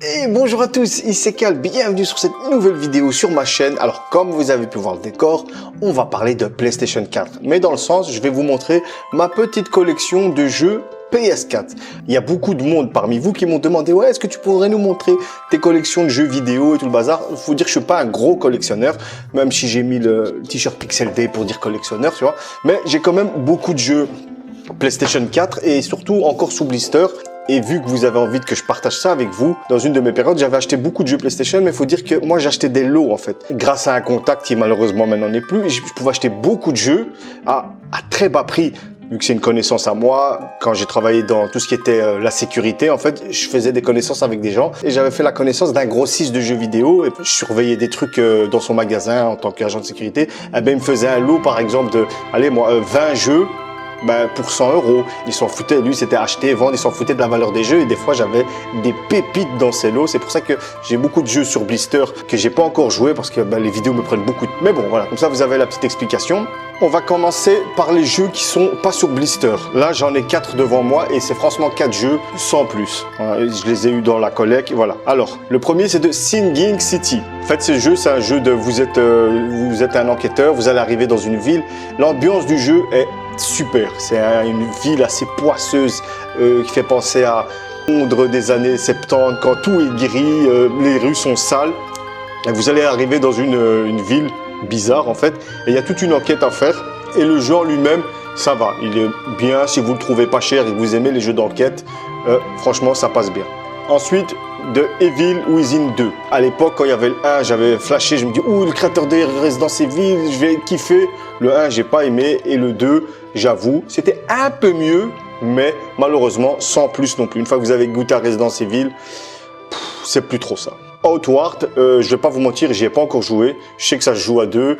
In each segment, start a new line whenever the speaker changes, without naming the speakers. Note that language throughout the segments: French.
Et bonjour à tous, ici Cal, bienvenue sur cette nouvelle vidéo sur ma chaîne. Alors comme vous avez pu voir le décor, on va parler de PlayStation 4. Mais dans le sens, je vais vous montrer ma petite collection de jeux PS4. Il y a beaucoup de monde parmi vous qui m'ont demandé « Ouais, est-ce que tu pourrais nous montrer tes collections de jeux vidéo et tout le bazar ?» Il faut dire que je suis pas un gros collectionneur, même si j'ai mis le t-shirt Pixel Day pour dire collectionneur, tu vois. Mais j'ai quand même beaucoup de jeux PlayStation 4 et surtout encore sous blister. Et vu que vous avez envie que je partage ça avec vous, dans une de mes périodes, j'avais acheté beaucoup de jeux PlayStation, mais il faut dire que moi, j'achetais des lots, en fait. Grâce à un contact qui, malheureusement, maintenant n'est plus, je pouvais acheter beaucoup de jeux à très bas prix. Vu que c'est une connaissance à moi, quand j'ai travaillé dans tout ce qui était la sécurité, en fait, je faisais des connaissances avec des gens et j'avais fait la connaissance d'un grossiste de jeux vidéo et je surveillais des trucs dans son magasin en tant qu'agent de sécurité. Eh ben, il me faisait un lot, par exemple, de, allez, moi, 20 jeux. Pour 100 €, il s'en foutait, lui c'était acheter, vendre, il s'en foutait de la valeur des jeux et des fois j'avais des pépites dans ces lots. C'est pour ça que j'ai beaucoup de jeux sur blister que j'ai pas encore joué parce que les vidéos me prennent beaucoup de... Mais bon voilà, comme ça vous avez la petite explication. On va commencer par les jeux qui sont pas sur blister. Là j'en ai 4 devant moi et c'est franchement 4 jeux sans plus. Voilà, je les ai eu dans la collecte, voilà. Alors, le premier c'est de Singing City. En fait ce jeu c'est un jeu de... Vous êtes un enquêteur, vous allez arriver dans une ville. L'ambiance du jeu est super, c'est une ville assez poisseuse qui fait penser à Londres des années 70 quand tout est gris, les rues sont sales. Et vous allez arriver dans une ville bizarre en fait et il y a toute une enquête à faire et le jeu en lui-même ça va, il est bien si vous le trouvez pas cher et que vous aimez les jeux d'enquête, franchement ça passe bien. Ensuite, de Evil Within 2. À l'époque, quand il y avait le 1, j'avais flashé, je me dis, ouh, le créateur de Resident Evil, je vais kiffer. Le 1, j'ai pas aimé, et le 2, j'avoue, c'était un peu mieux, mais malheureusement, sans plus non plus. Une fois que vous avez goûté à Resident Evil, c'est plus trop ça. Outward, je vais pas vous mentir, j'y ai pas encore joué. Je sais que ça se joue à deux,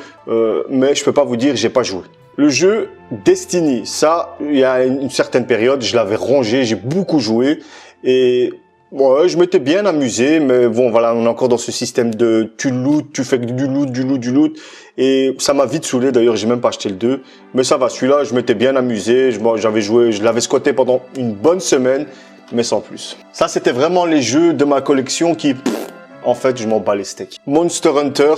mais je peux pas vous dire, j'ai pas joué. Le jeu Destiny, ça, il y a une certaine période, je l'avais rongé, j'ai beaucoup joué, et... Ouais, je m'étais bien amusé, mais bon, voilà, on est encore dans ce système de tu loot, tu fais du loot, et ça m'a vite saoulé, d'ailleurs, j'ai même pas acheté le 2, mais ça va, celui-là, je m'étais bien amusé, j'avais joué, je l'avais squatté pendant une bonne semaine, mais sans plus. Ça, c'était vraiment les jeux de ma collection qui, en fait, je m'en bats les steaks. Monster Hunter,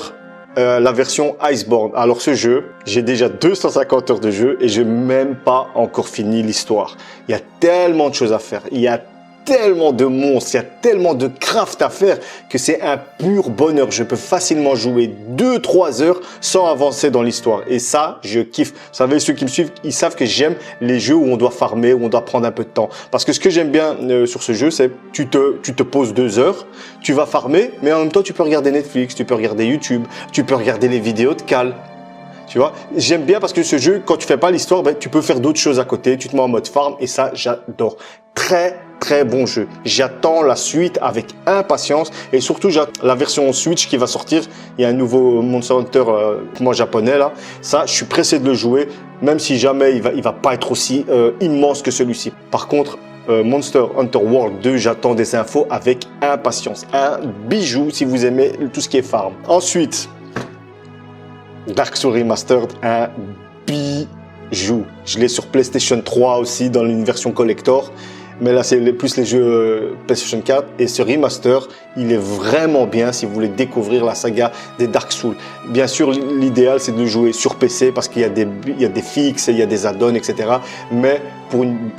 la version Iceborne. Alors ce jeu, j'ai déjà 250 heures de jeu et j'ai même pas encore fini l'histoire. Il y a tellement de choses à faire, il y a tellement de monstres, il y a tellement de craft à faire que c'est un pur bonheur. Je peux facilement jouer 2-3 heures sans avancer dans l'histoire. Et ça, je kiffe. Vous savez, ceux qui me suivent, ils savent que j'aime les jeux où on doit farmer, où on doit prendre un peu de temps. Parce que ce que j'aime bien sur ce jeu, c'est tu te poses 2 heures, tu vas farmer, mais en même temps, tu peux regarder Netflix, tu peux regarder YouTube, tu peux regarder les vidéos de Cal. Tu vois, j'aime bien parce que ce jeu, quand tu fais pas l'histoire, tu peux faire d'autres choses à côté. Tu te mets en mode farm et ça, j'adore. Très bon jeu. J'attends la suite avec impatience et surtout la version Switch qui va sortir. Il y a un nouveau Monster Hunter japonais là. Ça, je suis pressé de le jouer, même si jamais il va pas être aussi immense que celui-ci. Par contre, Monster Hunter World 2, j'attends des infos avec impatience. Un bijou si vous aimez tout ce qui est farm. Ensuite, Dark Souls Remastered, un bijou. Je l'ai sur PlayStation 3 aussi dans une version collector. Mais là, c'est plus les jeux PlayStation 4. Et ce remaster, il est vraiment bien si vous voulez découvrir la saga des Dark Souls. Bien sûr, l'idéal, c'est de le jouer sur PC parce qu'il y a des fixes, il y a des add-ons, etc. Mais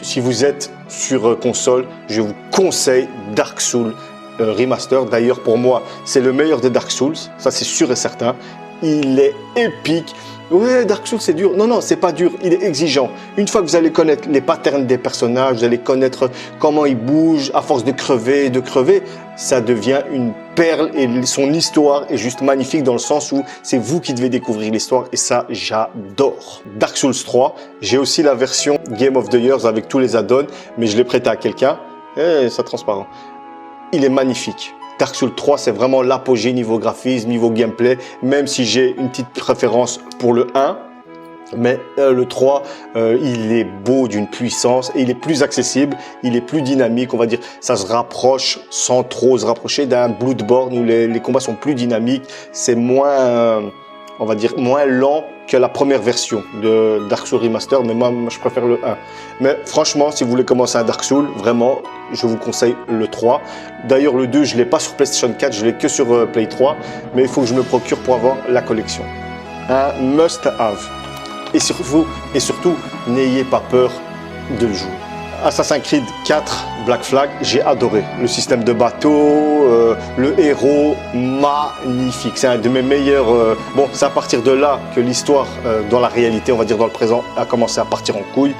si vous êtes sur console, je vous conseille Dark Souls Remaster. D'ailleurs, pour moi, c'est le meilleur des Dark Souls. Ça, c'est sûr et certain. Il est épique. Ouais, Dark Souls c'est dur. Non, non, c'est pas dur. Il est exigeant. Une fois que vous allez connaître les patterns des personnages, vous allez connaître comment ils bougent, à force de crever, ça devient une perle et son histoire est juste magnifique dans le sens où c'est vous qui devez découvrir l'histoire et ça, j'adore. Dark Souls 3, j'ai aussi la version Game of the Year avec tous les add-ons, mais je l'ai prêté à quelqu'un. Et c'est transparent. Il est magnifique. Dark Souls 3, c'est vraiment l'apogée niveau graphisme, niveau gameplay, même si j'ai une petite préférence pour le 1. Mais le 3, il est beau d'une puissance et il est plus accessible, il est plus dynamique, on va dire. Ça se rapproche sans trop se rapprocher d'un Bloodborne où les combats sont plus dynamiques, c'est moins... on va dire, moins lent que la première version de Dark Souls Remaster, mais moi je préfère le 1. Mais franchement, si vous voulez commencer un Dark Souls, vraiment, je vous conseille le 3. D'ailleurs, le 2, je ne l'ai pas sur PlayStation 4, je l'ai que sur Play 3, mais il faut que je me procure pour avoir la collection. Un must-have. Et surtout, n'ayez pas peur de le jouer. Assassin's Creed 4 Black Flag, j'ai adoré. Le système de bateau, le héros, magnifique. C'est un de mes meilleurs... Bon, c'est à partir de là que l'histoire, dans la réalité, on va dire dans le présent, a commencé à partir en couille.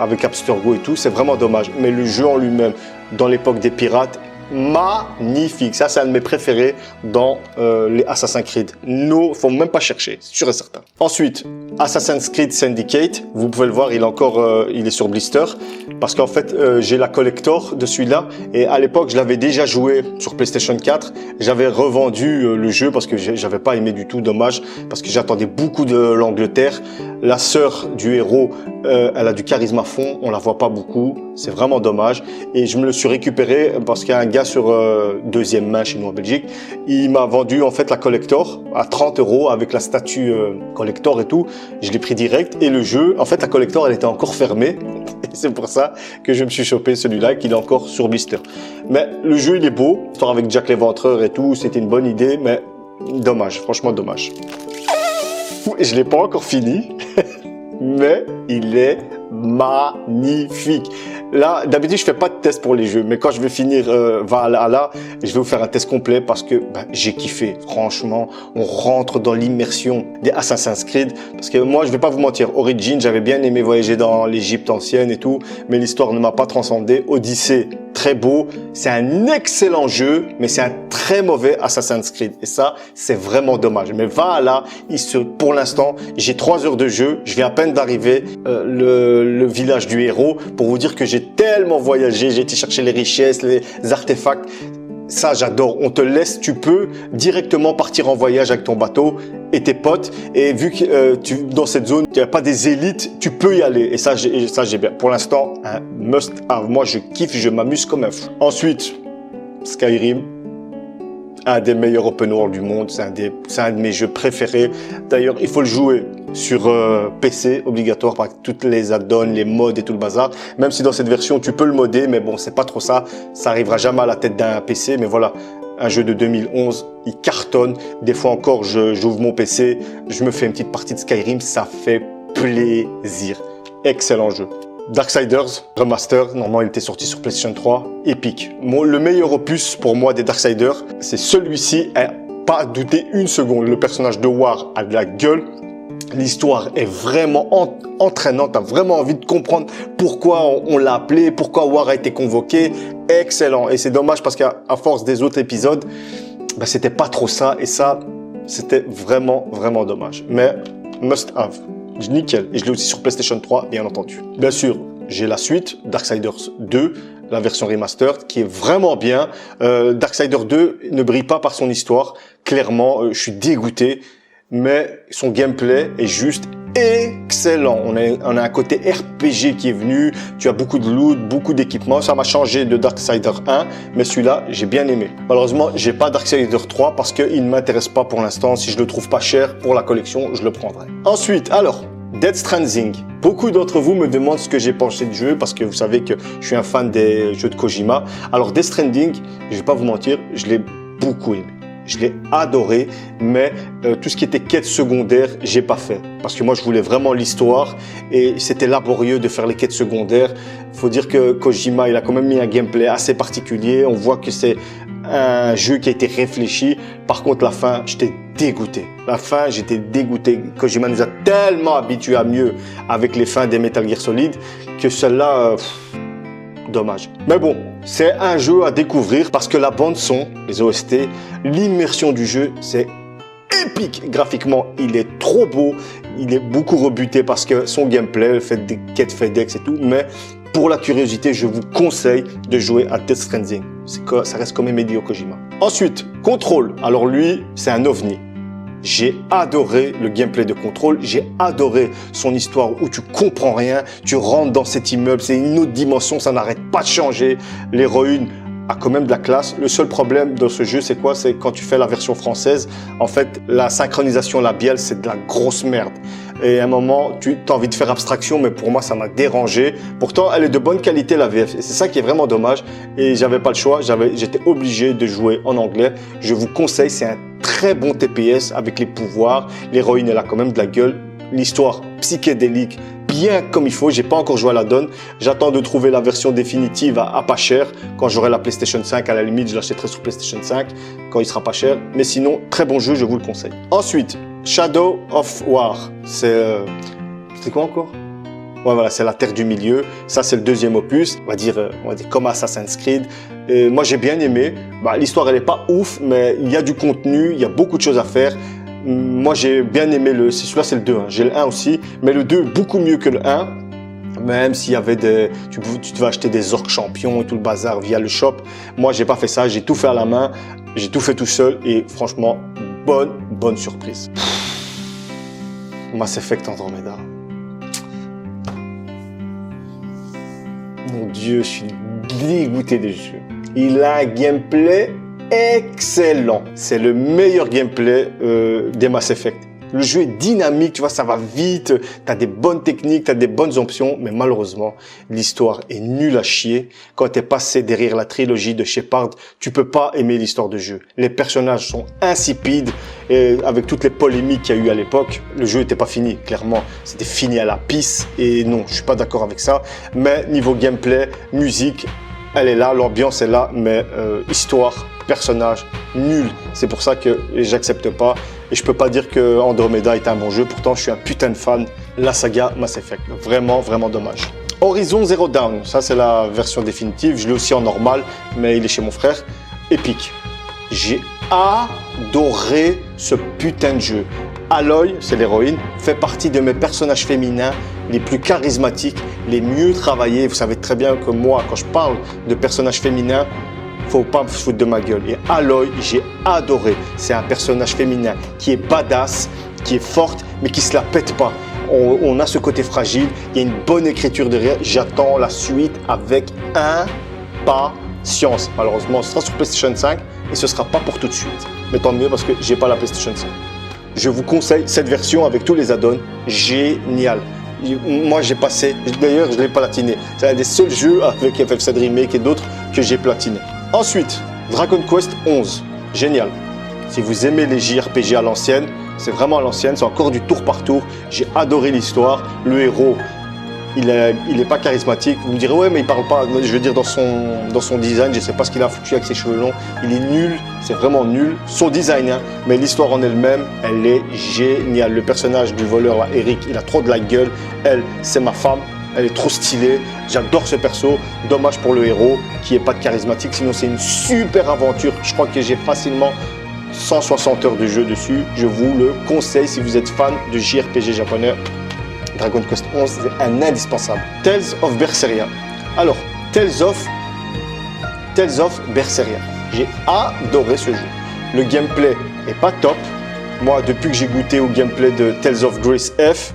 Avec Abstergo et tout, c'est vraiment dommage. Mais le jeu en lui-même, dans l'époque des pirates, magnifique. Ça, c'est un de mes préférés dans les Assassin's Creed. No, faut même pas chercher, c'est sûr et certain. Ensuite, Assassin's Creed Syndicate, vous pouvez le voir, il est sur blister, parce qu'en fait, j'ai la collector de celui-là, et à l'époque, je l'avais déjà joué sur PlayStation 4. J'avais revendu le jeu parce que j'avais pas aimé du tout, dommage, parce que j'attendais beaucoup de l'Angleterre. La sœur du héros, elle a du charisme à fond, on la voit pas beaucoup, c'est vraiment dommage. Et je me le suis récupéré parce qu'il y a un gars sur deuxième main chez nous en Belgique, il m'a vendu en fait la collector à 30 € avec la statue collector et tout. Je l'ai pris direct et le jeu, en fait la collector elle était encore fermée. C'est pour ça que je me suis chopé celui-là qui est encore sur blister. Mais le jeu il est beau, histoire avec Jack l'Éventreur et tout, c'était une bonne idée, mais dommage, franchement dommage. Je l'ai pas encore fini, mais il est magnifique. Là, d'habitude, je fais pas de test pour les jeux, mais quand je vais finir Valhalla, je vais vous faire un test complet parce que j'ai kiffé. Franchement, on rentre dans l'immersion des Assassin's Creed. Parce que moi, je vais pas vous mentir, Origin, j'avais bien aimé voyager dans l'Égypte ancienne et tout, mais l'histoire ne m'a pas transcendé. Odyssey, très beau. C'est un excellent jeu, mais c'est un très mauvais Assassin's Creed. Et ça, c'est vraiment dommage. Mais Valhalla, pour l'instant, j'ai 3 heures de jeu. Je viens à peine d'arriver le village du héros pour vous dire que j'ai tellement voyagé, j'ai été chercher les richesses, les artefacts. Ça, j'adore. On te laisse, tu peux directement partir en voyage avec ton bateau et tes potes. Et vu que dans cette zone, il n'y a pas des élites, tu peux y aller. Et ça, j'ai bien. Pour l'instant, un must-have. Moi, je kiffe, je m'amuse comme un fou. Ensuite, Skyrim. Un des meilleurs open world du monde, c'est un de mes jeux préférés. D'ailleurs, il faut le jouer sur PC, obligatoire, par toutes les add-ons, les mods et tout le bazar. Même si dans cette version, tu peux le modder, mais bon, c'est pas trop ça. Ça arrivera jamais à la tête d'un PC, mais voilà. Un jeu de 2011, il cartonne. Des fois encore, j'ouvre mon PC, je me fais une petite partie de Skyrim, ça fait plaisir. Excellent jeu. Darksiders Remaster, normalement il était sorti sur PlayStation 3, épique. Le meilleur opus pour moi des Darksiders, c'est celui-ci, pas douter une seconde. Le personnage de War a de la gueule, l'histoire est vraiment entraînante, t'as vraiment envie de comprendre pourquoi on l'a appelé, pourquoi War a été convoqué, excellent. Et c'est dommage parce qu'à force des autres épisodes, c'était pas trop ça, et ça, c'était vraiment, vraiment dommage. Mais must have. Nickel. Et je l'ai aussi sur PlayStation 3, bien entendu. Bien sûr, j'ai la suite, Darksiders 2, la version remastered, qui est vraiment bien. Darksiders 2 ne brille pas par son histoire. Clairement, je suis dégoûté. Mais son gameplay est juste excellent. On a un côté RPG qui est venu. Tu as beaucoup de loot, beaucoup d'équipements. Ça m'a changé de Darksiders 1, mais celui-là, j'ai bien aimé. Malheureusement, j'ai pas Darksiders 3 parce qu'il ne m'intéresse pas pour l'instant. Si je le trouve pas cher pour la collection, je le prendrai. Ensuite, alors, Death Stranding. Beaucoup d'entre vous me demandent ce que j'ai pensé du jeu parce que vous savez que je suis un fan des jeux de Kojima. Alors, Death Stranding, je vais pas vous mentir, je l'ai beaucoup aimé. Je l'ai adoré, mais tout ce qui était quête secondaire, j'ai pas fait. Parce que moi, je voulais vraiment l'histoire et c'était laborieux de faire les quêtes secondaires. Il faut dire que Kojima, il a quand même mis un gameplay assez particulier. On voit que c'est un jeu qui a été réfléchi. Par contre, la fin, j'étais dégoûté. La fin, j'étais dégoûté. Kojima nous a tellement habitués à mieux avec les fins des Metal Gear Solid que celle-là... dommage. Mais bon, c'est un jeu à découvrir parce que la bande son, les OST, l'immersion du jeu, c'est épique. Graphiquement, il est trop beau. Il est beaucoup rebuté parce que son gameplay, le fait des quêtes FedEx et tout. Mais pour la curiosité, je vous conseille de jouer à Death Stranding. Ça reste quand même Hideo Kojima. Ensuite, Control. Alors lui, c'est un ovni. J'ai adoré le gameplay de Control, j'ai adoré son histoire où tu comprends rien, tu rentres dans cet immeuble, c'est une autre dimension, ça n'arrête pas de changer. L'héroïne, a quand même de la classe. Le seul problème dans ce jeu, c'est quoi? C'est quand tu fais la version française, en fait, la synchronisation labiale, c'est de la grosse merde. Et à un moment, tu as envie de faire abstraction, mais pour moi, ça m'a dérangé. Pourtant, elle est de bonne qualité, la VF. Et c'est ça qui est vraiment dommage. Et j'avais pas le choix. J'étais obligé de jouer en anglais. Je vous conseille, c'est un très bon TPS avec les pouvoirs. L'héroïne, elle a quand même de la gueule. L'histoire psychédélique, bien comme il faut. J'ai pas encore joué à la donne. J'attends de trouver la version définitive à pas cher. Quand j'aurai la PlayStation 5, à la limite, je l'achèterai sur PlayStation 5 quand il sera pas cher. Mais sinon, très bon jeu, je vous le conseille. Ensuite, Shadow of War. C'est quoi encore? Ouais, voilà, c'est la Terre du Milieu. Ça, c'est le deuxième opus. On va dire comme Assassin's Creed. Et moi, j'ai bien aimé. L'histoire, elle est pas ouf, mais il y a du contenu, il y a beaucoup de choses à faire. Moi, j'ai bien aimé celui-là, c'est le 2. Hein. J'ai le 1 aussi, mais le 2 beaucoup mieux que le 1. Même s'il y avait tu devais acheter des orques champions et tout le bazar via le shop. Moi, j'ai pas fait ça. J'ai tout fait à la main. J'ai tout fait tout seul et franchement, bonne surprise. Mass Effect Andromeda. Mon Dieu, je suis dégoûté de ce jeu. Il a un gameplay excellent. C'est le meilleur gameplay des Mass Effect. Le jeu est dynamique, tu vois, ça va vite, tu as des bonnes techniques, tu as des bonnes options, mais malheureusement, l'histoire est nulle à chier. Quand tu es passé derrière la trilogie de Shepard, tu peux pas aimer l'histoire de jeu. Les personnages sont insipides, et avec toutes les polémiques qu'il y a eu à l'époque, le jeu n'était pas fini, clairement. C'était fini à la pisse, et non, je suis pas d'accord avec ça. Mais niveau gameplay, musique, elle est là, l'ambiance est là, mais histoire, personnage, nul. C'est pour ça que j'accepte pas. Et je peux pas dire que Andromeda est un bon jeu. Pourtant, je suis un putain de fan de la saga Mass Effect. Vraiment, vraiment dommage. Horizon Zero Dawn. Ça, c'est la version définitive. Je l'ai aussi en normal, mais il est chez mon frère. Épique. J'ai adoré ce putain de jeu. Aloy, c'est l'héroïne, fait partie de mes personnages féminins les plus charismatiques, les mieux travaillés. Vous savez très bien que moi, quand je parle de personnages féminins, faut pas me foutre de ma gueule. Et Aloy, j'ai adoré. C'est un personnage féminin qui est badass, qui est forte, mais qui se la pète pas. On a ce côté fragile. Il y a une bonne écriture derrière. J'attends la suite avec impatience. Malheureusement, ce sera sur PlayStation 5 et ce sera pas pour tout de suite. Mais tant mieux parce que j'ai pas la PlayStation 5. Je vous conseille cette version avec tous les add-ons. Génial. Moi, j'ai passé. D'ailleurs, je l'ai platiné. C'est un des seuls jeux avec FF7 Remake et d'autres que j'ai platiné. Ensuite, Dragon Quest 11, génial. Si vous aimez les JRPG à l'ancienne, c'est vraiment à l'ancienne, c'est encore du tour par tour. J'ai adoré l'histoire. Le héros, il est pas charismatique. Vous me direz, ouais, mais il parle pas. Je veux dire, dans son design, je sais pas ce qu'il a foutu avec ses cheveux longs. Il est nul, c'est vraiment nul. Son design, hein, mais l'histoire en elle-même, elle est géniale. Le personnage du voleur, là, Eric, il a trop de la gueule. Elle, c'est ma femme. Elle est trop stylée, j'adore ce perso. Dommage pour le héros qui n'est pas de charismatique, sinon c'est une super aventure. Je crois que j'ai facilement 160 heures de jeu dessus. Je vous le conseille si vous êtes fan de JRPG japonais. Dragon Quest 11, c'est un indispensable. Tales of Berseria. Alors, Tales of Berseria. J'ai adoré ce jeu. Le gameplay est pas top. Moi, depuis que j'ai goûté au gameplay de Tales of Grace F,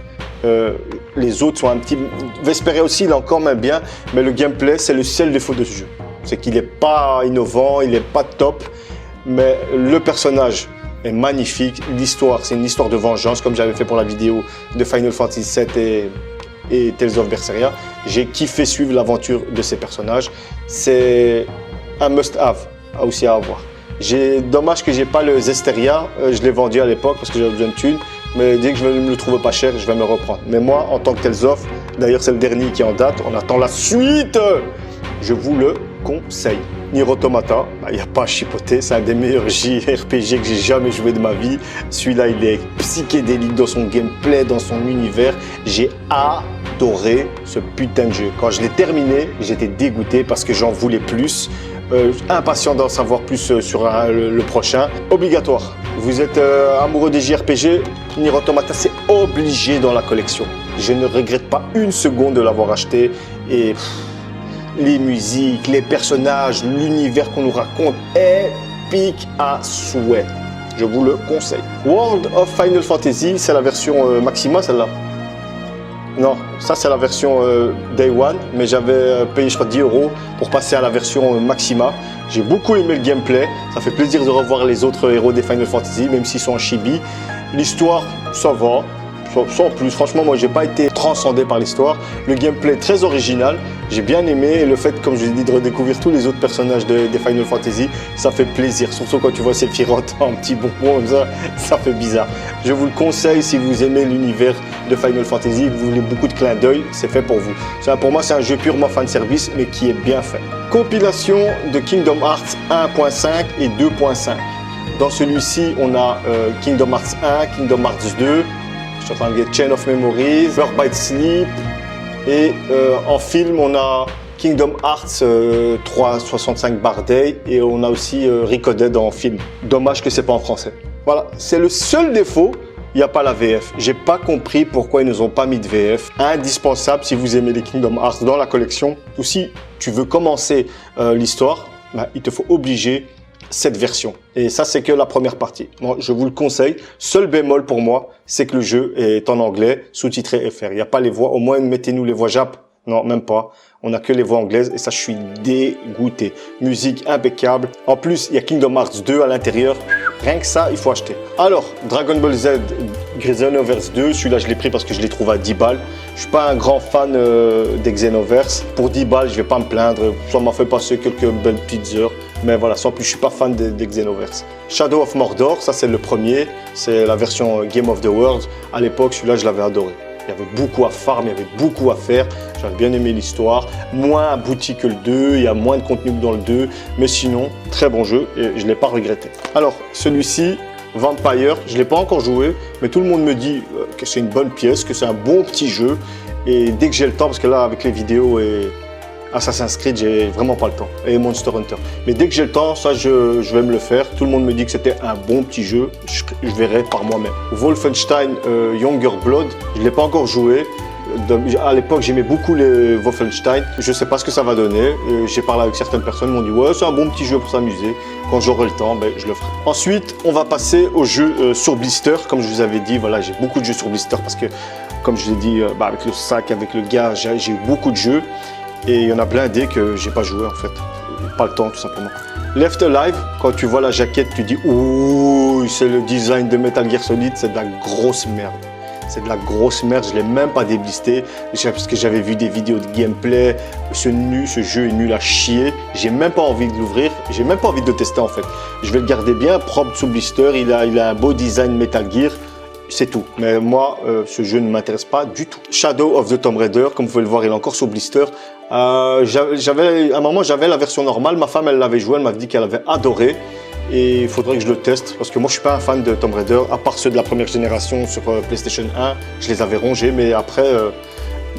les autres sont un petit... Vesperia aussi, il est encore même bien, mais le gameplay, c'est le seul défaut de ce jeu. C'est qu'il n'est pas innovant, il n'est pas top, mais le personnage est magnifique. L'histoire, c'est une histoire de vengeance, comme j'avais fait pour la vidéo de Final Fantasy VII et Tales of Berseria. J'ai kiffé suivre l'aventure de ces personnages. C'est un must-have aussi à avoir. Dommage que j'ai pas le Zesteria, je l'ai vendu à l'époque parce que j'avais besoin de thunes. Mais dès que je vais me le trouver pas cher, je vais me reprendre. Mais moi, en tant que Tales of, d'ailleurs c'est le dernier qui est en date, on attend la suite. Je vous le conseille. Nier Automata, il n'y a pas à chipoter, c'est un des meilleurs JRPG que j'ai jamais joué de ma vie. Celui-là, il est psychédélique dans son gameplay, dans son univers. J'ai adoré ce putain de jeu. Quand je l'ai terminé, j'étais dégoûté parce que j'en voulais plus. Impatient d'en savoir plus sur le prochain. Obligatoire. Vous êtes amoureux des JRPG, Nier Automata, c'est obligé dans la collection. Je ne regrette pas une seconde de l'avoir acheté. Et les musiques, les personnages, l'univers qu'on nous raconte, épique à souhait. Je vous le conseille. World of Final Fantasy, c'est la version Maxima, celle-là. Non, ça c'est la version Day One, mais j'avais payé je crois 10 € pour passer à la version Maxima. J'ai beaucoup aimé le gameplay. Ça fait plaisir de revoir les autres héros des Final Fantasy, même s'ils sont en chibi. L'histoire, ça va. Sans plus, franchement, moi, j'ai pas été transcendé par l'histoire. Le gameplay très original, j'ai bien aimé. Et le fait, comme je l'ai dit, de redécouvrir tous les autres personnages des Final Fantasy, ça fait plaisir. Surtout quand tu vois Sephiroth en petit bonbon comme ça fait bizarre. Je vous le conseille si vous aimez l'univers de Final Fantasy, vous voulez beaucoup de clins d'œil, c'est fait pour vous. Pour moi, c'est un jeu purement fanservice, mais qui est bien fait. Compilation de Kingdom Hearts 1.5 et 2.5. Dans celui-ci, on a Kingdom Hearts 1, Kingdom Hearts 2, je suis en train de dire Chain of Memories, Birth by Sleep, et en film, on a Kingdom Hearts 365 Bar Day, et on a aussi Recoded en film. Dommage que c'est pas en français. Voilà, c'est le seul défaut, il n'y a pas la VF. J'ai pas compris pourquoi ils nous ont pas mis de VF. Indispensable si vous aimez les Kingdom Hearts dans la collection, ou si tu veux commencer l'histoire, bah, il te faut obliger cette version. Et ça, c'est que la première partie. Moi, je vous le conseille. Seul bémol pour moi, c'est que le jeu est en anglais, sous-titré FR. Il n'y a pas les voix. Au moins, mettez-nous les voix jap. Non, même pas. On n'a que les voix anglaises et ça, je suis dégoûté. Musique impeccable. En plus, il y a Kingdom Hearts 2 à l'intérieur. Rien que ça, il faut acheter. Alors, Dragon Ball Z Xenoverse 2, celui-là, je l'ai pris parce que je l'ai trouvé à 10 balles. Je suis pas un grand fan des Xenoverse. Pour 10 balles, je vais pas me plaindre. Ça m'a fait passer quelques belles petites heures. Mais voilà, sans plus, je suis pas fan des Xenoverse. Shadow of Mordor, ça c'est le premier. C'est la version Game of the World. À l'époque, celui-là, je l'avais adoré. Il y avait beaucoup à farm, il y avait beaucoup à faire. J'avais bien aimé l'histoire. Moins abouti que le 2, il y a moins de contenu que dans le 2. Mais sinon, très bon jeu et je ne l'ai pas regretté. Alors, celui-ci, Vampire, je ne l'ai pas encore joué. Mais tout le monde me dit que c'est une bonne pièce, que c'est un bon petit jeu. Et dès que j'ai le temps, parce que là, avec les vidéos et Assassin's Creed, j'ai vraiment pas le temps. Et Monster Hunter. Mais dès que j'ai le temps, ça, je vais me le faire. Tout le monde me dit que c'était un bon petit jeu. Je verrai par moi-même. Wolfenstein Younger Blood, je ne l'ai pas encore joué. À l'époque, j'aimais beaucoup les Wolfenstein. Je ne sais pas ce que ça va donner. J'ai parlé avec certaines personnes, m'ont dit ouais, c'est un bon petit jeu pour s'amuser. Quand j'aurai le temps, ben, je le ferai. Ensuite, on va passer aux jeux sur blister. Comme je vous avais dit, voilà, j'ai beaucoup de jeux sur blister parce que, comme je l'ai dit, avec le sac, avec le gars, j'ai eu beaucoup de jeux. Et il y en a blindés que j'ai pas joué en fait. Pas le temps tout simplement. Left Alive, quand tu vois la jaquette, tu dis ouh, c'est le design de Metal Gear Solid, c'est de la grosse merde. C'est de la grosse merde, je l'ai même pas déblisté parce que j'avais vu des vidéos de gameplay. Ce jeu est nul à chier. J'ai même pas envie de l'ouvrir, j'ai même pas envie de le tester en fait. Je vais le garder bien propre sous blister, il a un beau design Metal Gear. C'est tout. Mais moi, ce jeu ne m'intéresse pas du tout. Shadow of the Tomb Raider, comme vous pouvez le voir, il est encore sous blister. À un moment, j'avais la version normale. Ma femme, elle l'avait joué. Elle m'avait dit qu'elle avait adoré. Et il faudrait que je le teste. Parce que moi, je ne suis pas un fan de Tomb Raider. À part ceux de la première génération sur PlayStation 1, je les avais rongés. Mais après,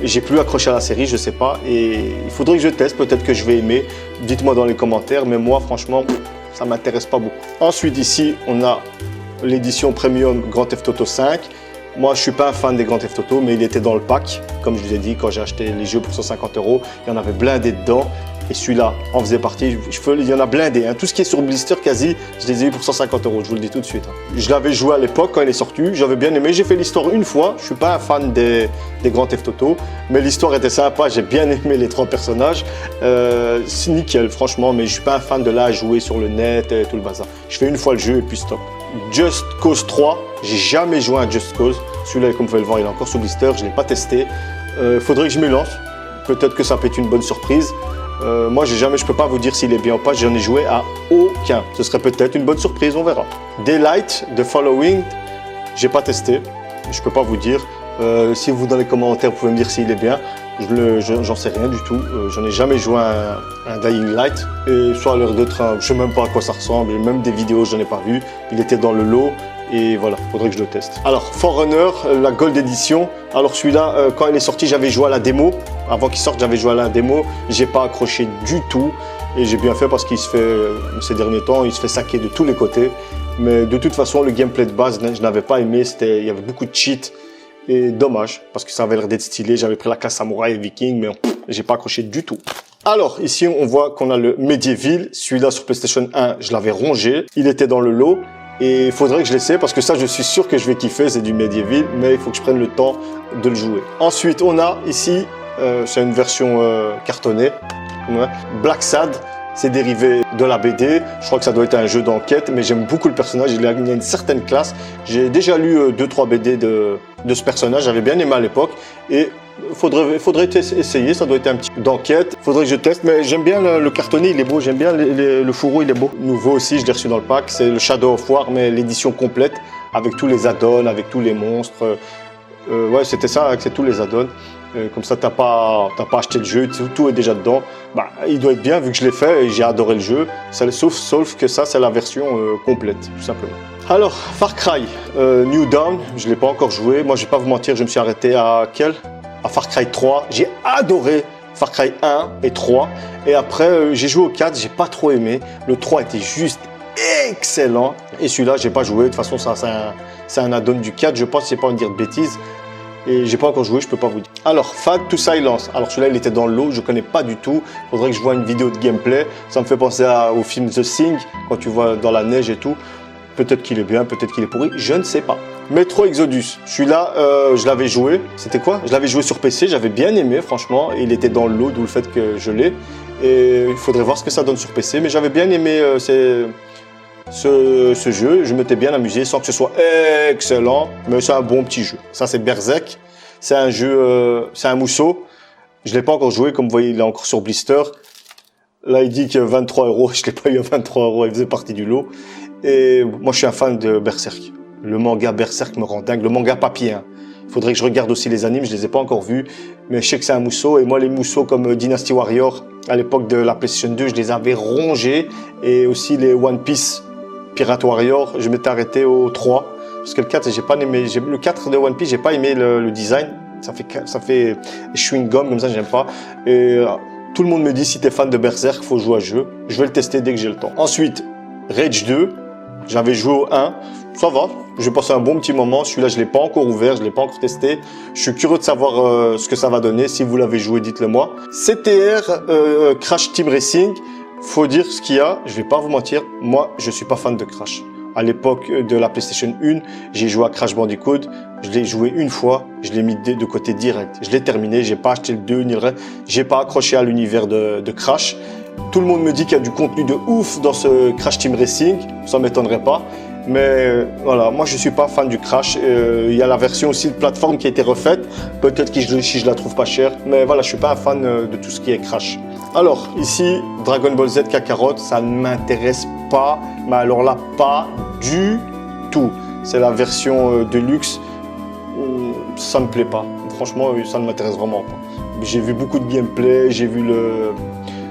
j'ai plus accroché à la série, je ne sais pas. Et il faudrait que je teste. Peut-être que je vais aimer. Dites-moi dans les commentaires. Mais moi, franchement, ça ne m'intéresse pas beaucoup. Ensuite, ici, on a l'édition premium Grand Theft Auto 5. Moi, je suis pas un fan des Grand Theft Auto, mais il était dans le pack. Comme je vous ai dit, quand j'ai acheté les jeux pour 150 €, il y en avait blindé dedans. Et celui-là en faisait partie. Il y en a blindé. Hein. Tout ce qui est sur blister, quasi, je les ai eu pour 150 €. Je vous le dis tout de suite. Hein. Je l'avais joué à l'époque quand il est sorti. J'avais bien aimé. J'ai fait l'histoire une fois. Je suis pas un fan des Grand Theft Auto, mais l'histoire était sympa. J'ai bien aimé les 3 personnages. C'est nickel, franchement. Mais je suis pas un fan de là à jouer sur le net et tout le bazar. Je fais une fois le jeu et puis stop. Just Cause 3, j'ai jamais joué à Just Cause. Celui-là, comme vous pouvez le voir, il est encore sous blister, je ne l'ai pas testé. Faudrait que je me lance. Peut-être que ça peut être une bonne surprise. Moi, je peux pas vous dire s'il est bien ou pas. J'en ai joué à aucun. Ce serait peut-être une bonne surprise, on verra. Daylight, The Following, j'ai pas testé. Je peux pas vous dire. Si vous dans les commentaires, vous pouvez me dire s'il est bien. J'en sais rien du tout. J'en ai jamais joué à un Dying Light. Et soit à l'heure de train, je sais même pas à quoi ça ressemble. Et même des vidéos, je n'en ai pas vu. Il était dans le lot. Et voilà, faudrait que je le teste. Alors, Forerunner, la Gold Edition. Alors celui-là, quand il est sorti, j'avais joué à la démo. Avant qu'il sorte, j'avais joué à la démo. J'ai pas accroché du tout. Et j'ai bien fait parce qu'il se fait, ces derniers temps, il se fait saquer de tous les côtés. Mais de toute façon, le gameplay de base, je n'avais pas aimé. Il y avait beaucoup de cheats. Et dommage, parce que ça avait l'air d'être stylé. J'avais pris la classe samouraï et viking, mais j'ai pas accroché du tout. Alors, ici, on voit qu'on a le Medieval. Celui-là, sur PlayStation 1, je l'avais rongé. Il était dans le lot. Et il faudrait que je l'essaie, parce que ça, je suis sûr que je vais kiffer. C'est du Medieval, mais il faut que je prenne le temps de le jouer. Ensuite, on a ici, c'est une version cartonnée. Black Sad. c'est dérivé de la BD. Je crois que ça doit être un jeu d'enquête, mais j'aime beaucoup le personnage. Il a une certaine classe. J'ai déjà lu 2-3 BD de ce personnage. J'avais bien aimé à l'époque. Et faudrait essayer. Ça doit être un petit d'enquête. Faudrait que je teste. Mais j'aime bien le cartonné. Il est beau. J'aime bien le fourreau. Il est beau. Nouveau aussi, je l'ai reçu dans le pack. C'est le Shadow of War, mais l'édition complète avec tous les add-ons, avec tous les monstres. Ouais, c'était ça, c'est tous les add-ons. Comme ça, t'as pas acheté le jeu, tout est déjà dedans. Bah, il doit être bien vu que je l'ai fait et j'ai adoré le jeu. Sauf que ça, c'est la version complète, tout simplement. Alors, Far Cry New Dawn, je l'ai pas encore joué. Moi, je vais pas vous mentir, je me suis arrêté à Far Cry 3. J'ai adoré Far Cry 1 et 3. Et après, j'ai joué au 4, j'ai pas trop aimé. Le 3 était juste excellent. Et celui-là, j'ai pas joué. De toute façon, ça, c'est un add-on du 4. Je pense, je sais pas en dire de bêtises. Et j'ai pas encore joué, je peux pas vous dire. Alors, Fade to Silence. Alors celui-là, il était dans l'eau, je connais pas du tout. Faudrait que je voie une vidéo de gameplay. Ça me fait penser au film The Thing, quand tu vois dans la neige et tout. Peut-être qu'il est bien, peut-être qu'il est pourri, je ne sais pas. Metro Exodus. Celui-là, je l'avais joué. C'était quoi? Je l'avais joué sur PC, j'avais bien aimé, franchement. Il était dans l'eau, d'où le fait que je l'ai. Et il faudrait voir ce que ça donne sur PC. Mais j'avais bien aimé ce jeu, je m'étais bien amusé sans que ce soit excellent, mais c'est un bon petit jeu. Ça, c'est Berserk. C'est un jeu, c'est un mousseau. Je ne l'ai pas encore joué, comme vous voyez, il est encore sur Blister. Là, il dit que 23 €. Je ne l'ai pas eu à 23 €, il faisait partie du lot. Et moi, je suis un fan de Berserk. Le manga Berserk me rend dingue. Le manga papier. Hein. Il faudrait que je regarde aussi les animes, je ne les ai pas encore vus. Mais je sais que c'est un mousseau. Et moi, les mousseaux comme Dynasty Warrior, à l'époque de la PlayStation 2, je les avais rongés. Et aussi les One Piece Pirate Warrior, je m'étais arrêté au 3. Parce que le 4, j'ai pas aimé. Le 4 de One Piece, j'ai pas aimé le design. Ça fait chewing gum, comme ça, j'aime pas. Et tout le monde me dit, si tu es fan de Berserk, faut jouer à ce jeu. Je vais le tester dès que j'ai le temps. Ensuite, Rage 2. J'avais joué au 1. Ça va. J'ai passé un bon petit moment. Celui-là, je l'ai pas encore ouvert, je l'ai pas encore testé. Je suis curieux de savoir ce que ça va donner. Si vous l'avez joué, dites-le moi. CTR Crash Team Racing. Faut dire ce qu'il y a, je vais pas vous mentir, moi je suis pas fan de Crash. À l'époque de la PlayStation 1, j'ai joué à Crash Bandicoot, je l'ai joué une fois, je l'ai mis de côté direct. Je l'ai terminé, j'ai pas acheté le 2 ni le reste, j'ai pas accroché à l'univers de Crash. Tout le monde me dit qu'il y a du contenu de ouf dans ce Crash Team Racing, ça m'étonnerait pas. Mais voilà, moi je suis pas fan du Crash. Il y a la version aussi de plateforme qui a été refaite. Peut-être que si je la trouve pas chère. Mais voilà, je suis pas un fan de tout ce qui est Crash. Alors ici, Dragon Ball Z Kakarot, ça ne m'intéresse pas. Mais alors là, pas du tout. C'est la version de luxe. Ça me plaît pas. Franchement, ça ne m'intéresse vraiment pas. J'ai vu beaucoup de gameplay, j'ai vu le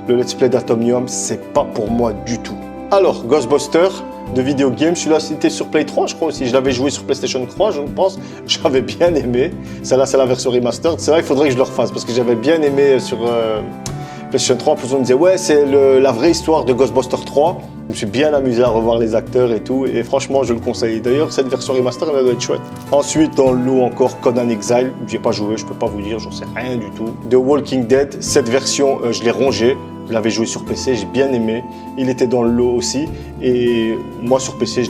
let's play d'Atomium. C'est pas pour moi du tout. Alors, Ghostbusters de Video Game, celui-là c'était sur Play 3 je crois aussi, je l'avais joué sur PlayStation 3 je pense, j'avais bien aimé, celle-là c'est la version remastered, c'est là il faudrait que je le refasse parce que j'avais bien aimé sur PlayStation 3, en plus on me disait ouais c'est la vraie histoire de Ghostbusters 3, je me suis bien amusé à revoir les acteurs et tout, et franchement je le conseille, d'ailleurs cette version remastered elle doit être chouette. Ensuite dans le lot encore Conan Exile, j'ai pas joué, je peux pas vous dire, j'en sais rien du tout. The Walking Dead, cette version je l'ai rongée. Je l'avais joué sur PC, j'ai bien aimé. Il était dans le lot aussi. Et moi, sur PC,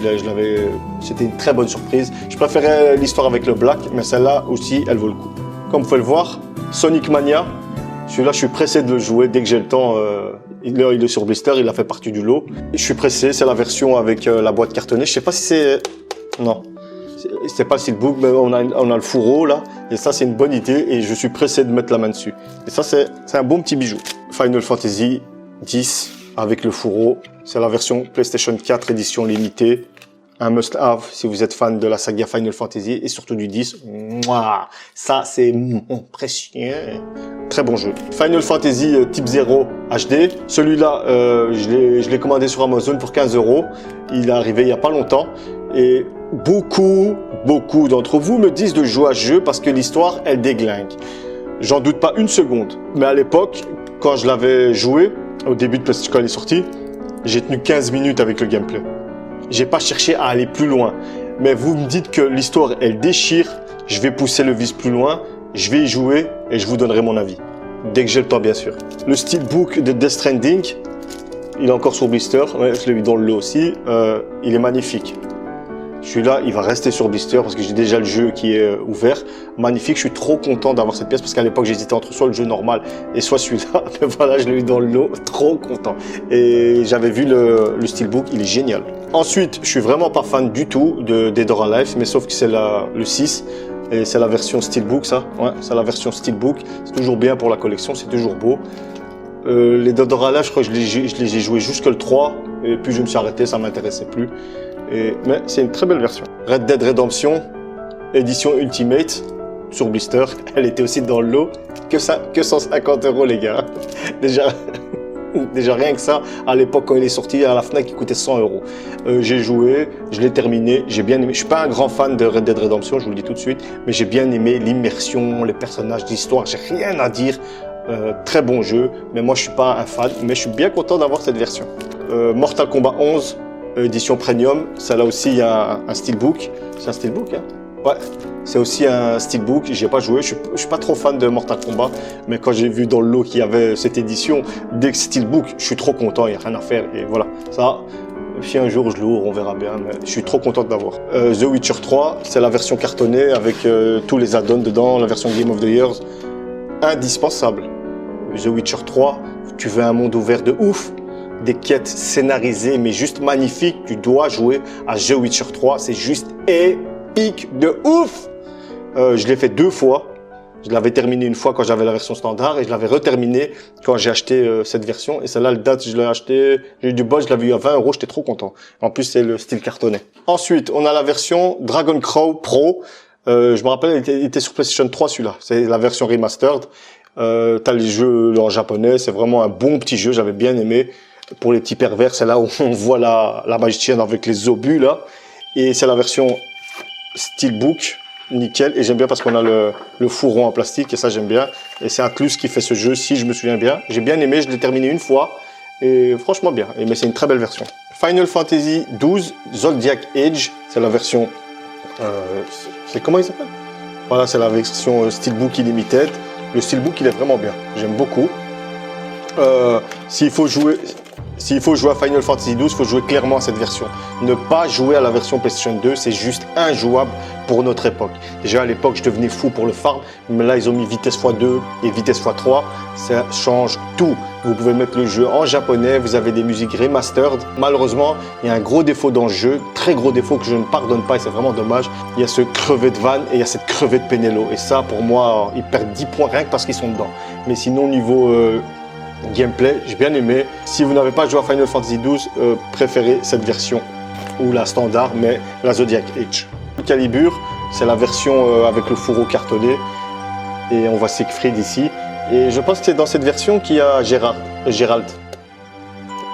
c'était une très bonne surprise. Je préférais l'histoire avec le Black, mais celle-là aussi, elle vaut le coup. Comme vous pouvez le voir, Sonic Mania. Celui-là, je suis pressé de le jouer dès que j'ai le temps. Il est sur Blister, il a fait partie du lot. Et je suis pressé, c'est la version avec la boîte cartonnée. Je sais pas si c'est... Non. C'est pas le steelbook, mais on a le fourreau là. Et ça, c'est une bonne idée. Et je suis pressé de mettre la main dessus. Et ça, c'est un bon petit bijou. Final Fantasy X avec le fourreau. C'est la version PlayStation 4 édition limitée. Un must-have si vous êtes fan de la saga Final Fantasy et surtout du 10. Mouah, ça, c'est mon précieux. Très bon jeu. Final Fantasy Type 0 HD. Celui-là, je l'ai commandé sur Amazon pour 15 €. Il est arrivé il n'y a pas longtemps. Et beaucoup d'entre vous me disent de jouer à ce jeu parce que l'histoire, elle déglingue. J'en doute pas une seconde. Mais à l'époque, quand je l'avais joué, au début de PlayStation quand il est sorti, j'ai tenu 15 minutes avec le gameplay. J'ai pas cherché à aller plus loin. Mais vous me dites que l'histoire, elle déchire. Je vais pousser le vice plus loin. Je vais y jouer et je vous donnerai mon avis. Dès que j'ai le temps, bien sûr. Le steelbook de Death Stranding, il est encore sur blister. Ouais, je l'ai vu dans le lot aussi. Il est magnifique. Celui-là, il va rester sur blister parce que j'ai déjà le jeu qui est ouvert. Magnifique, je suis trop content d'avoir cette pièce parce qu'à l'époque, j'hésitais entre soit le jeu normal et soit celui-là. Mais voilà, je l'ai eu dans le lot, trop content. Et j'avais vu le steelbook, il est génial. Ensuite, je suis vraiment pas fan du tout de Dead or Alive, mais sauf que c'est le 6. Et c'est la version steelbook, ça. Ouais, c'est la version steelbook. C'est toujours bien pour la collection, c'est toujours beau. Les Dead or Alive, je crois que je les ai joués jusque le 3. Et puis je me suis arrêté, ça m'intéressait plus. Mais c'est une très belle version. Red Dead Redemption, édition Ultimate, sur blister. Elle était aussi dans le lot. Que 150 € les gars. Déjà rien que ça, à l'époque quand il est sorti à la Fnac, il coûtait 100 €. J'ai joué, je l'ai terminé, j'ai bien aimé. Je suis pas un grand fan de Red Dead Redemption, je vous le dis tout de suite, mais j'ai bien aimé l'immersion, les personnages, l'histoire, j'ai rien à dire. Très bon jeu, mais moi je suis pas un fan, mais je suis bien content d'avoir cette version. Mortal Kombat 11, édition premium, ça là aussi il y a un steelbook. C'est un steelbook, hein? Ouais, c'est aussi un steelbook, j'ai pas joué, je suis pas trop fan de Mortal Kombat, mais quand j'ai vu dans le lot qu'il y avait cette édition, dès que steelbook, je suis trop content, il n'y a rien à faire, et voilà. Ça, si un jour je l'ouvre, on verra bien, mais je suis trop content d'avoir. The Witcher 3, c'est la version cartonnée avec tous les add-ons dedans, la version Game of the Year, indispensable. The Witcher 3, tu veux un monde ouvert de ouf, des quêtes scénarisées, mais juste magnifiques, tu dois jouer à The Witcher 3, c'est juste épique de ouf. Je l'ai fait 2 fois. Je l'avais terminé une fois quand j'avais la version standard et je l'avais reterminé quand j'ai acheté cette version. Et celle-là, le date, je l'ai acheté, j'ai eu du bol, je l'avais eu à 20 €, j'étais trop content. En plus, c'est le style cartonné. Ensuite, on a la version Dragon Crow Pro. Je me rappelle, il était sur PlayStation 3 celui-là. C'est la version remastered. T'as les jeux en japonais, c'est vraiment un bon petit jeu, j'avais bien aimé. Pour les petits pervers, c'est là où on voit la magicienne avec les obus là. Et c'est la version Steelbook, nickel. Et j'aime bien parce qu'on a le fourron en plastique et ça j'aime bien. Et c'est Atlus qui fait ce jeu, si je me souviens bien. J'ai bien aimé, je l'ai terminé une fois. Et franchement bien, mais c'est une très belle version. Final Fantasy XII Zodiac Age, c'est la version... c'est comment il s'appelle? Voilà, c'est la version Steelbook Unlimited. Le Steelbook, il est vraiment bien. J'aime beaucoup. S'il faut jouer à Final Fantasy XII, il faut jouer clairement à cette version. Ne pas jouer à la version PlayStation 2, c'est juste injouable pour notre époque. Déjà à l'époque, je devenais fou pour le farm, mais là ils ont mis vitesse x2 et vitesse x3. Ça change tout. Vous pouvez mettre le jeu en japonais, vous avez des musiques remastered. Malheureusement, il y a un gros défaut dans le jeu, très gros défaut que je ne pardonne pas et c'est vraiment dommage. Il y a ce crevé de Van et il y a cette crevée de Penelo. Et ça, pour moi, ils perdent 10 points rien que parce qu'ils sont dedans. Mais sinon, niveau gameplay, j'ai bien aimé. Si vous n'avez pas joué à Final Fantasy XII, préférez cette version ou la standard, mais la Zodiac Age. Calibur, c'est la version avec le fourreau cartonné et on voit Siegfried ici. Et je pense que c'est dans cette version qu'il y a Gérald.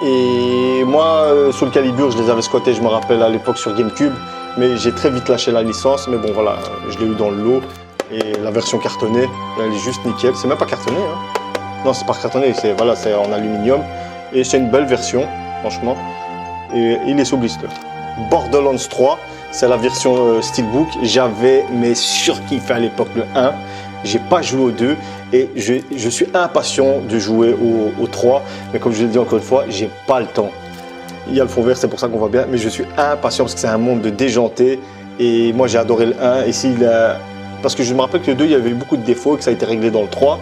Et moi, Soul Calibur, je les avais squattés, je me rappelle à l'époque sur GameCube, mais j'ai très vite lâché la licence. Mais bon, voilà, je l'ai eu dans le lot et la version cartonnée, elle est juste nickel. C'est même pas cartonné, hein. Non, c'est pas cartonné, c'est voilà, c'est en aluminium et c'est une belle version, franchement. Et il est sous blister. Borderlands 3, c'est la version Steelbook. J'avais surkiffé à l'époque le 1. J'ai pas joué au 2 et je suis impatient de jouer au 3. Mais comme je l'ai dit encore une fois, j'ai pas le temps. Il y a le fond vert, c'est pour ça qu'on voit bien. Mais je suis impatient parce que c'est un monde de déjanté. Et moi, j'ai adoré le 1. Et parce que je me rappelle que le 2, il y avait eu beaucoup de défauts et que ça a été réglé dans le 3.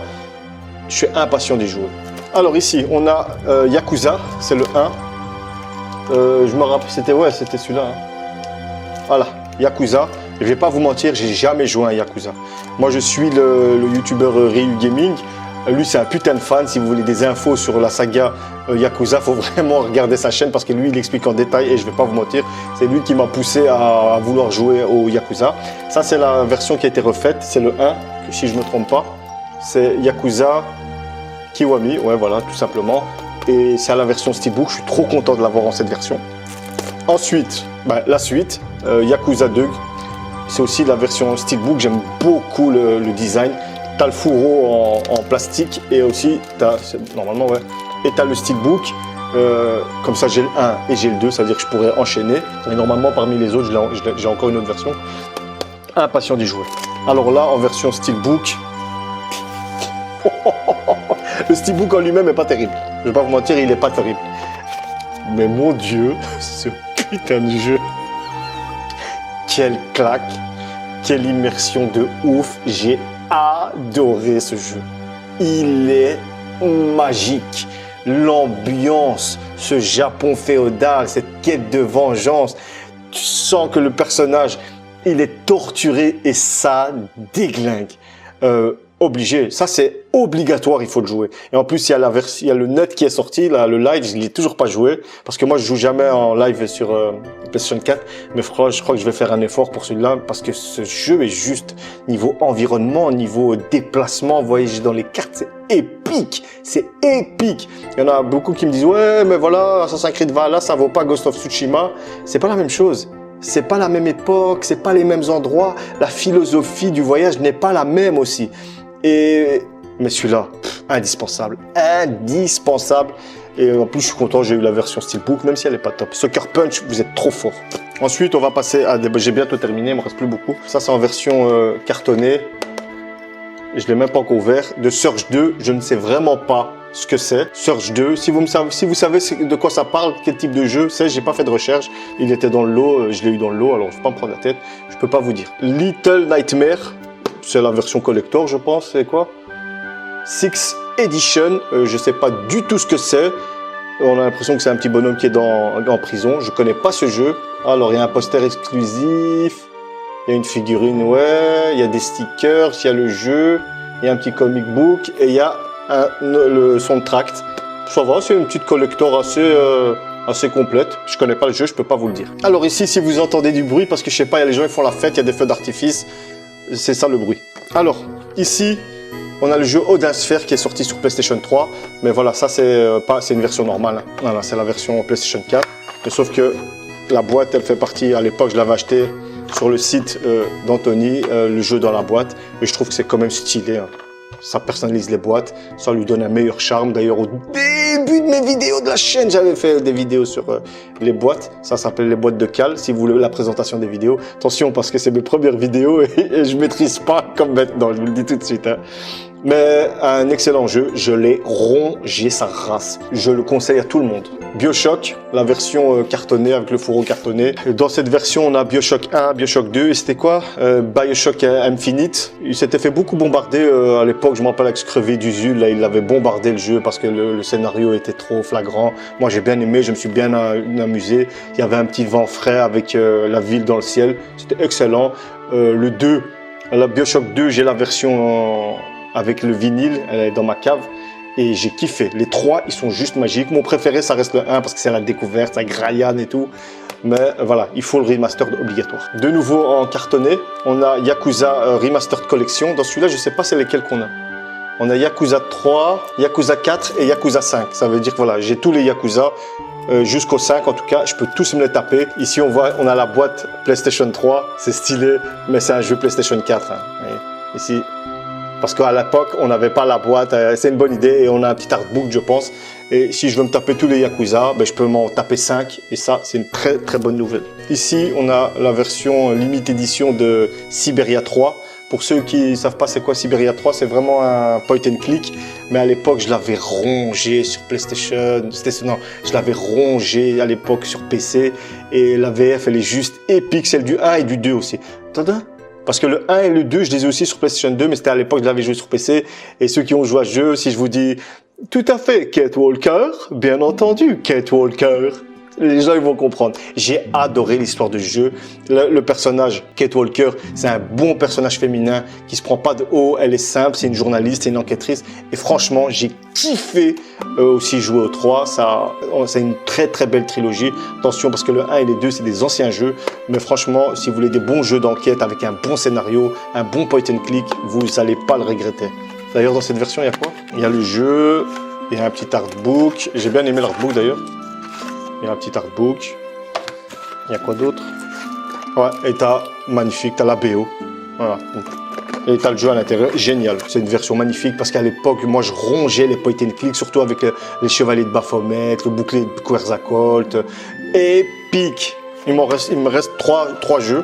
Je suis impatient d'y jouer. Alors ici, on a Yakuza, c'est le 1. Je me rappelle, c'était celui-là. Hein. Voilà, Yakuza. Je vais pas vous mentir, j'ai jamais joué à un Yakuza. Moi, je suis le youtubeur Ryu Gaming. Lui, c'est un putain de fan. Si vous voulez des infos sur la saga Yakuza, faut vraiment regarder sa chaîne parce que lui, il explique en détail et je vais pas vous mentir. C'est lui qui m'a poussé à vouloir jouer au Yakuza. Ça, c'est la version qui a été refaite. C'est le 1, si je me trompe pas. C'est Yakuza Kiwami, ouais voilà, tout simplement. Et c'est à la version Steelbook, je suis trop content de l'avoir en cette version. Ensuite, la suite, Yakuza 2, c'est aussi la version Steelbook, j'aime beaucoup le design. T'as le fourreau en plastique et aussi, normalement ouais, et t'as le Steelbook. Comme ça j'ai le 1 et j'ai le 2, c'est-à-dire que je pourrais enchaîner. Et normalement parmi les autres, j'ai encore une autre version. Impatient d'y jouer. Alors là, en version Steelbook, le Steelbook en lui-même n'est pas terrible. Je vais pas vous mentir, il n'est pas terrible. Mais mon Dieu, ce putain de jeu, quelle claque, quelle immersion de ouf. J'ai adoré ce jeu. Il est magique. L'ambiance, ce Japon féodal, cette quête de vengeance. Tu sens que le personnage, il est torturé et ça déglingue. Obligé, ça c'est obligatoire, il faut le jouer. Et en plus, il y a le net qui est sorti, là, le live, je l'ai toujours pas joué parce que moi je joue jamais en live sur PlayStation 4. Mais je crois que je vais faire un effort pour celui-là parce que ce jeu est juste niveau environnement, niveau déplacement, voyager dans les cartes, c'est épique, c'est épique. Il y en a beaucoup qui me disent ouais, mais voilà, Assassin's Creed Valhalla, ça vaut pas Ghost of Tsushima. C'est pas la même chose. C'est pas la même époque, c'est pas les mêmes endroits. La philosophie du voyage n'est pas la même aussi. Mais celui-là, indispensable, indispensable. Et en plus, je suis content, j'ai eu la version Steelbook, même si elle n'est pas top. Sucker Punch, vous êtes trop fort. Ensuite, on va passer à j'ai bientôt terminé, il me reste plus beaucoup. Ça, c'est en version cartonnée. Je l'ai même pas encore ouvert. De Surge 2, je ne sais vraiment pas ce que c'est. Surge 2, si vous savez de quoi ça parle, quel type de jeu c'est, j'ai pas fait de recherche. Il était dans le lot, je l'ai eu dans le lot, alors je vais pas me prendre la tête. Je peux pas vous dire. Little Nightmare. C'est la version collector, je pense. C'est quoi? 6 Edition. Je sais pas du tout ce que c'est. On a l'impression que c'est un petit bonhomme qui est en prison. Je connais pas ce jeu. Alors, il y a un poster exclusif. Il y a une figurine, ouais. Il y a des stickers. Il y a le jeu. Il y a un petit comic book. Et il y a le soundtrack. Ça va, c'est une petite collector assez complète. Je connais pas le jeu, je peux pas vous le dire. Alors ici, si vous entendez du bruit, parce que je sais pas, il y a les gens qui font la fête, il y a des feux d'artifice. C'est ça le bruit. Alors, ici, on a le jeu Odin Sphere qui est sorti sur PlayStation 3. Mais voilà, ça, c'est une version normale. Hein. Voilà, c'est la version PlayStation 4. Mais sauf que la boîte, elle fait partie, à l'époque, je l'avais acheté sur le site d'Anthony, le jeu dans la boîte. Et je trouve que c'est quand même stylé. Hein. Ça personnalise les boîtes, ça lui donne un meilleur charme. D'ailleurs, au début de mes vidéos de la chaîne, j'avais fait des vidéos sur les boîtes. Ça s'appelle les boîtes de Cal, si vous voulez la présentation des vidéos. Attention, parce que c'est mes premières vidéos et je maîtrise pas comme maintenant, je vous le dis tout de suite. Hein. Mais un excellent jeu, je l'ai rongé sa race. Je le conseille à tout le monde. BioShock, la version cartonnée avec le fourreau cartonné. Dans cette version, on a BioShock 1, BioShock 2 et c'était quoi BioShock Infinite. Il s'était fait beaucoup bombarder à l'époque, je me rappelle avec ce crevé d'Usul, là, il avait bombardé le jeu parce que le scénario était trop flagrant. Moi, j'ai bien aimé, je me suis bien amusé. Il y avait un petit vent frais avec la ville dans le ciel. C'était excellent. Le 2, la BioShock 2, j'ai la version avec le vinyle, elle est dans ma cave. Et j'ai kiffé. Les trois, ils sont juste magiques. Mon préféré, ça reste le 1 parce que c'est la découverte, avec Ryan et tout. Mais voilà, il faut le remaster obligatoire. De nouveau en cartonné, on a Yakuza Remastered Collection. Dans celui-là, je ne sais pas c'est lesquels qu'on a. On a Yakuza 3, Yakuza 4 et Yakuza 5. Ça veut dire que voilà, j'ai tous les Yakuza. Jusqu'au 5 en tout cas, je peux tous me les taper. Ici, on a la boîte PlayStation 3. C'est stylé, mais c'est un jeu PlayStation 4. Hein. Ici... Parce qu'à l'époque, on n'avait pas la boîte. C'est une bonne idée et on a un petit artbook, je pense. Et si je veux me taper tous les Yakuza, ben, je peux m'en taper 5. Et ça, c'est une très très bonne nouvelle. Ici, on a la version limite édition de Siberia 3. Pour ceux qui ne savent pas c'est quoi Siberia 3, c'est vraiment un point and click. Mais à l'époque, je l'avais rongé sur PlayStation. Non, je l'avais rongé à l'époque sur PC. Et la VF, elle est juste épique. Celle du 1 et du 2 aussi. Tada! Parce que le 1 et le 2, je les ai aussi sur PlayStation 2, mais c'était à l'époque, je l'avais joué sur PC. Et ceux qui ont joué à ce jeu, si je vous dis, tout à fait, Kate Walker, bien entendu, Kate Walker. Les gens, ils vont comprendre. J'ai adoré l'histoire du jeu. Le personnage, Kate Walker, c'est un bon personnage féminin qui se prend pas de haut. Elle est simple, c'est une journaliste, c'est une enquêtrice. Et franchement, j'ai kiffé aussi jouer au 3. C'est une très très belle trilogie. Attention, parce que le 1 et les 2, c'est des anciens jeux. Mais franchement, si vous voulez des bons jeux d'enquête avec un bon scénario, un bon point and click, vous n'allez pas le regretter. D'ailleurs, dans cette version, il y a quoi? Il y a le jeu, il y a un petit artbook. J'ai bien aimé l'artbook d'ailleurs. Il y a un petit artbook. Il y a quoi d'autre? Ouais, et t'as magnifique, t'as la BO. Voilà. Et t'as le jeu à l'intérieur, génial. C'est une version magnifique parce qu'à l'époque, moi je rongeais les point and click, surtout avec les Chevaliers de Baphomet, le bouclier de Quetzalcoatl. Épique. Il me reste trois jeux.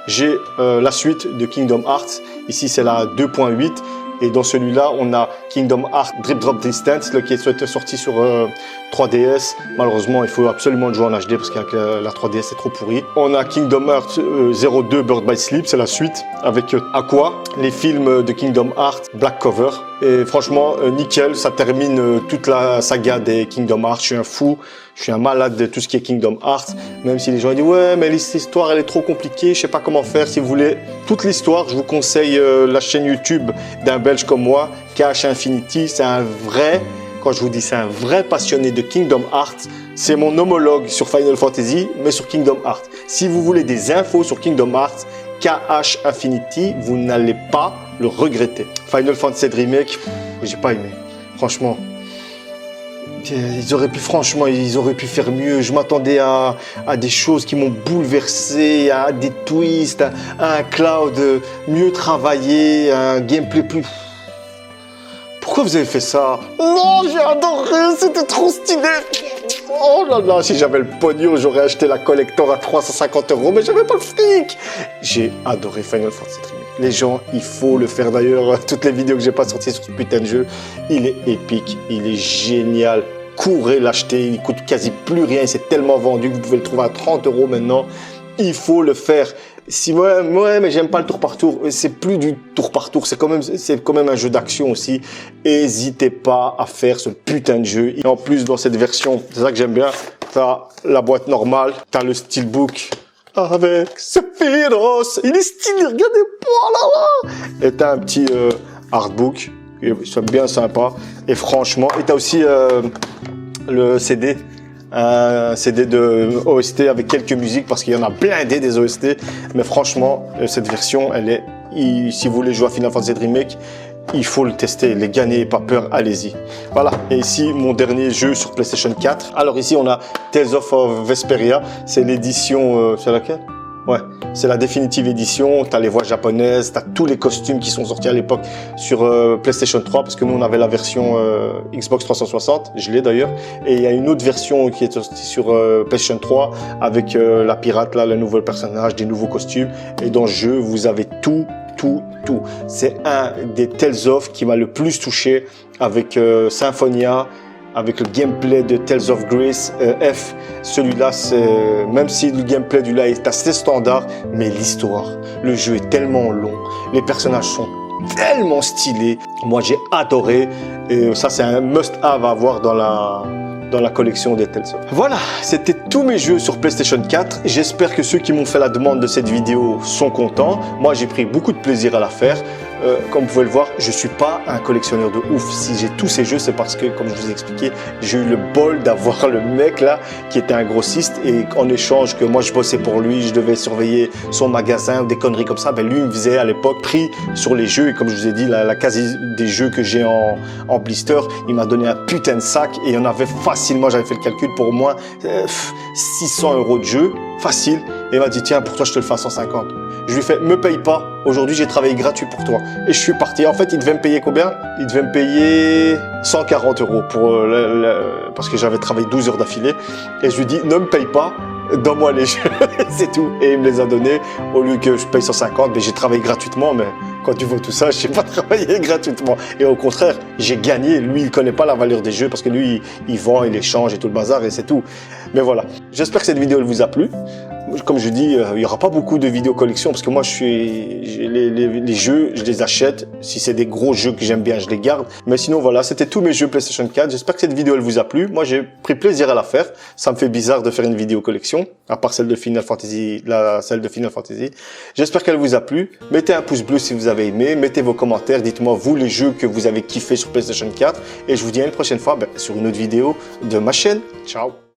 J'ai la suite de Kingdom Hearts. Ici, c'est la 2.8. Et dans celui-là, on a Kingdom Hearts Drip Drop Distance, qui est sorti sur 3DS. Malheureusement, il faut absolument le jouer en HD parce qu'avec la 3DS, c'est trop pourri. On a Kingdom Hearts 02 Birth by Sleep, c'est la suite, avec Aqua, les films de Kingdom Hearts, Black Cover. Et franchement, nickel, ça termine toute la saga des Kingdom Hearts. Je suis un fou, je suis un malade de tout ce qui est Kingdom Hearts. Même si les gens disent, ouais, mais l'histoire, elle est trop compliquée, je sais pas comment faire. Si vous voulez toute l'histoire, je vous conseille la chaîne YouTube d'un Belge comme moi, KH Infinity. C'est un vrai, quand je vous dis c'est un vrai passionné de Kingdom Hearts, c'est mon homologue sur Final Fantasy, mais sur Kingdom Hearts. Si vous voulez des infos sur Kingdom Hearts, KH Infinity, vous n'allez pas le regretter. Final Fantasy Remake, j'ai pas aimé. Franchement, ils auraient pu faire mieux. Je m'attendais à des choses qui m'ont bouleversé, à des twists, à un cloud mieux travaillé, à un gameplay plus... Pourquoi vous avez fait ça? Non, j'ai adoré, c'était trop stylé. Oh là là, si j'avais le pognon, j'aurais acheté la collector à 350 €, mais j'avais pas le fric. J'ai adoré Final Fantasy Remake. Les gens, il faut le faire d'ailleurs. Toutes les vidéos que j'ai pas sorties sur ce putain de jeu, il est épique, il est génial. Courez l'acheter, il coûte quasi plus rien, c'est tellement vendu que vous pouvez le trouver à 30 € maintenant. Il faut le faire. Si ouais, mais j'aime pas le tour par tour. C'est plus du tour par tour. C'est quand même un jeu d'action aussi. N'hésitez pas à faire ce putain de jeu. Et en plus, dans cette version, c'est ça que j'aime bien. T'as la boîte normale, t'as le steelbook avec Sephiroth. Il est stylé, regardez, voilà. Et t'as un petit artbook. C'est bien sympa. Et franchement, et t'as aussi le CD. Un CD de OST avec quelques musiques parce qu'il y en a blindé des OST, mais franchement cette version elle est, si vous voulez jouer à Final Fantasy Remake, il faut le tester, les gars, n'ayez pas peur, allez-y. Voilà, et ici mon dernier jeu sur PlayStation 4. Alors ici on a Tales of Vesperia, c'est l'édition, c'est laquelle? Ouais, c'est la définitive édition, t'as les voix japonaises, t'as tous les costumes qui sont sortis à l'époque sur PlayStation 3, parce que nous on avait la version Xbox 360, je l'ai d'ailleurs, et il y a une autre version qui est sortie sur PlayStation 3 avec la pirate là, le nouveau personnage, des nouveaux costumes, et dans le jeu vous avez tout. C'est un des Tales of qui m'a le plus touché avec Symphonia, avec le gameplay de Tales of Grace F. Celui-là, même si le gameplay du là est assez standard, mais l'histoire, le jeu est tellement long, les personnages sont tellement stylés. Moi, j'ai adoré, et ça, c'est un must-have à avoir dans la collection des Tales of. Voilà, c'était tous mes jeux sur PlayStation 4. J'espère que ceux qui m'ont fait la demande de cette vidéo sont contents. Moi, j'ai pris beaucoup de plaisir à la faire. Comme vous pouvez le voir, je suis pas un collectionneur de ouf. Si j'ai tous ces jeux, c'est parce que, comme je vous ai expliqué, j'ai eu le bol d'avoir le mec là qui était un grossiste, et en échange que moi je bossais pour lui, je devais surveiller son magasin ou des conneries comme ça. Ben lui il me faisait à l'époque prix sur les jeux, et comme je vous ai dit, la quasi des jeux que j'ai en blister, il m'a donné un putain de sac, et il y en avait facilement, j'avais fait le calcul, pour au moins 600 € de jeu, facile. Et il m'a dit, tiens, pour toi je te le fais à 150. Je lui ai fait, me paye pas, aujourd'hui j'ai travaillé gratuit pour toi. Et je suis parti. En fait, il devait me payer combien? Il devait me payer 140 € pour parce que j'avais travaillé 12 heures d'affilée. Et je lui ai dit, ne me paye pas, donne-moi les jeux, c'est tout. Et il me les a donnés, au lieu que je paye 150, mais j'ai travaillé gratuitement, mais quand tu vois tout ça, je n'ai pas travaillé gratuitement. Et au contraire, j'ai gagné. Lui, il connaît pas la valeur des jeux parce que lui, il vend, il échange et tout le bazar, et c'est tout. Mais voilà. J'espère que cette vidéo elle vous a plu. Comme je dis, il n'y aura pas beaucoup de vidéos collection parce que moi, les jeux, je les achète. Si c'est des gros jeux que j'aime bien, je les garde. Mais sinon, voilà, c'était tous mes jeux PlayStation 4. J'espère que cette vidéo, elle vous a plu. Moi, j'ai pris plaisir à la faire. Ça me fait bizarre de faire une vidéo collection, à part celle de Final Fantasy, celle de Final Fantasy. J'espère qu'elle vous a plu. Mettez un pouce bleu si vous avez aimé. Mettez vos commentaires. Dites-moi, vous, les jeux que vous avez kiffé sur PlayStation 4. Et je vous dis à une prochaine fois sur une autre vidéo de ma chaîne. Ciao!